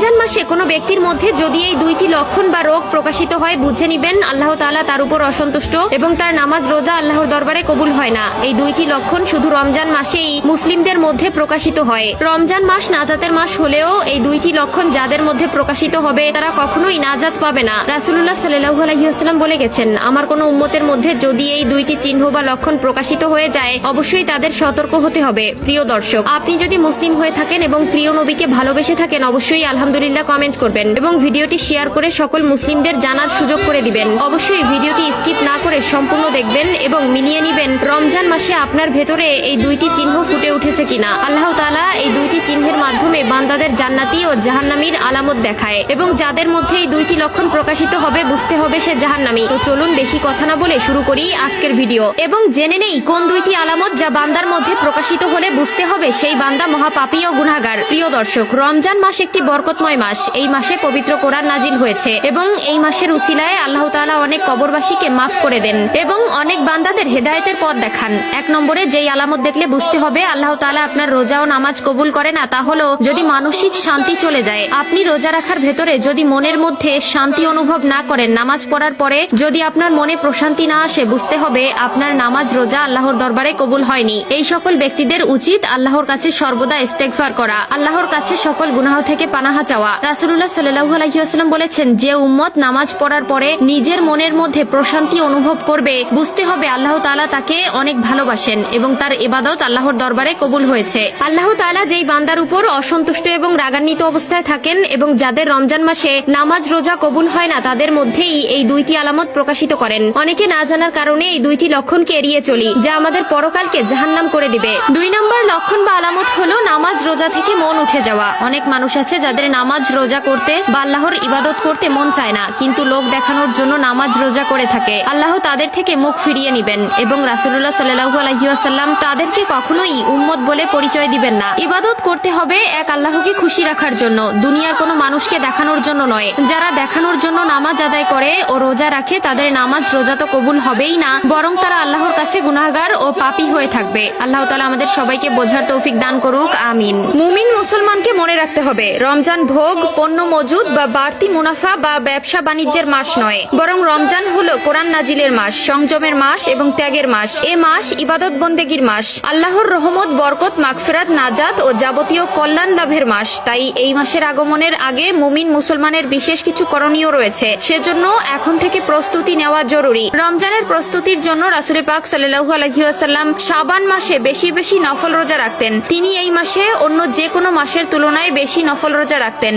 রমজান মাসে কোনো ব্যক্তির মধ্যে যদি এই দুইটি লক্ষণ বা রোগ প্রকাশিত হয় বুঝে নিবেন আল্লাহ তাআলা তার উপর অসন্তুষ্ট এবং তার নামাজ রোজা আল্লাহর দরবারে কবুল হয় না। এই দুইটি লক্ষণ শুধু রমজান মাসেই মুসলিমদের মধ্যে প্রকাশিত হয়। রমজান মাস নাজাতের মাস হলেও এই দুইটি লক্ষণ যাদের মধ্যে প্রকাশিত হবে তারা কখনোই নাজাত পাবে না। রাসূলুল্লাহ সাল্লাল্লাহু আলাইহি ওয়াসাল্লাম বলে গেছেন, আমার কোনো উম্মতের মধ্যে যদি এই দুইটি চিহ্ন বা লক্ষণ প্রকাশিত হয়ে যায় অবশ্যই তাদের সতর্ক হতে হবে। প্রিয় দর্শক, আপনি যদি মুসলিম হয়ে থাকেন এবং প্রিয় নবীকে ভালোবেসে থাকেন অবশ্যই আলহামদুলিল্লাহ কমেন্ট করবেন এবং ভিডিওটি শেয়ার করে সকল মুসলিমদের জানার সুযোগ করে দিবেন। অবশ্যই ভিডিওটি স্কিপ না করে সম্পূর্ণ দেখবেন এবং মিলিয়ে নিবেন রমজান মাসে আপনার ভেতরে এই দুইটি চিহ্ন ফুটে উঠেছে কিনা। আল্লাহ তাআলা এই দুইটি চিহ্নের মাধ্যমে বান্দাদের জান্নাতি ও জাহান্নামীর আলামত দেখায় এবং যাদের মধ্যে এই দুইটি লক্ষণ প্রকাশিত হবে বুঝতে হবে সে জাহান্নামী। তো চলুন বেশি কথা না বলে শুরু করি আজকের ভিডিও এবং জেনে নেই কোন দুইটি আলামত যা বান্দার মধ্যে প্রকাশিত হলে বুঝতে হবে সেই বান্দা মহাপাপী ও গুনাহগার। প্রিয় দর্শক, রমজান মাস একটি বরকতময় মাস। এই মাসে পবিত্র কোরআন নাজিল হয়েছে এবং এই মাসের উসিলায় আল্লাহ তাআলা অনেক কবরবাসীকে মাফ করে দেন এবং অনেক বান্দাদের হেদায়েতের পথ দেখান। এক নম্বরে যেই আলামত দেখলে বুঝতে হবে আল্লাহ তাআলা আপনার রোজা ও নামাজ কবুল করে না তা হলো যদি মানসিক শান্তি চলে যায়। আপনি রোজা রাখার ভেতরে যদি মনের মধ্যে শান্তি অনুভব না করেন, নামাজ পড়ার পরে যদি আপনার মনে প্রশান্তি না আসে বুঝতে হবে আপনার নামাজ রোজা আল্লাহর দরবারে কবুল হয়নি। এই সকল ব্যক্তিদের উচিত আল্লাহর কাছে সর্বদা ইস্তেগফার করা, আল্লাহর কাছে সকল গুনাহ থেকে পানাহা চাওয়া। রাসূলুল্লাহ সাল্লাল্লাহু আলাইহি ওয়াসাল্লাম বলেছেন, যে উম্মত নামাজ পড়ার পরে নিজের মনের মধ্যে প্রশান্তি অনুভব করবে বুঝতে হবে আল্লাহ তাআলা তাকে অনেক ভালোবাসেন এবং তার ইবাদত আল্লাহর দরবারে কবুল হয়েছে। আল্লাহ তাআলা যেই বান্দার উপর অসন্তুষ্ট এবং রাগান্বিত অবস্থায় থাকেন এবং যাদের রমজান মাসে নামাজ রোজা কবুল হয় না তাদের মধ্যেই এই দুইটি আলামত প্রকাশিত করেন। অনেকে না জানার কারণে এই দুইটি লক্ষণকে এড়িয়ে চলি যা আমাদের পরকালকে জাহান্নাম করে দিবে। 2 নম্বর লক্ষণ বা আলামত হলো নামাজ রোজা থেকে মন উঠে যাওয়া। অনেক মানুষ আছে যাদের নামাজ রোজা করতে বা আল্লাহর ইবাদত করতে মন চায় না কিন্তু লোক দেখানোর জন্য নামাজ রোজা করে থাকে। আল্লাহ তাদের থেকে মুখ ফিরিয়ে নিবেন এবং রাসূলুল্লাহ সাল্লাল্লাহু আলাইহি ওয়াসাল্লাম তাদেরকে কখনোই উম্মত বলে পরিচয় দিবেন না। ইবাদত করতে হবে এক আল্লাহকে খুশি রাখার জন্য, দুনিয়ার কোনো মানুষকে দেখানোর জন্য নয়। যারা দেখানোর জন্য নামাজ আদায় করে ও রোজা রাখে তাদের নামাজ রোজা তো কবুল হবেই না, বরং তারা আল্লাহর কাছে গুনাহগার ও পাপী হয়ে থাকবে। আল্লাহ তাআলা আমাদের সবাইকে বোঝার তৌফিক দান করুক, আমিন। মুমিন মুসলমানকে মনে রাখতে হবে রমজান ভোগ, পণ্য মজুদ বা বাড়তি মুনাফা বা ব্যবসা বাণিজ্যের মাস নয়, বরং রমজান হলো কোরআন নাজিলের মাস, সংযমের মাস এবং ত্যাগের মাস। এ মাস ইবাদত বন্দেগীর মাস, আল্লাহর রহমত, বরকত, মাগফিরাত, নাজাত ও যাবতীয় কল্যাণ লাভের মাস। তাই এই মাসের আগমনের আগে মুমিন মুসলমানের বিশেষ কিছু করণীয় রয়েছে, সেজন্য এখন থেকে প্রস্তুতি নেওয়া জরুরি। রমজানের প্রস্তুতির জন্য রাসূল পাক সাল্লাল্লাহু আলাইহি ওয়াসাল্লাম শাবান মাসে বেশি বেশি নফল রোজা রাখতেন। তিনি এই মাসে অন্য যে কোনো মাসের তুলনায় বেশি নফল রোজা রাখতেন।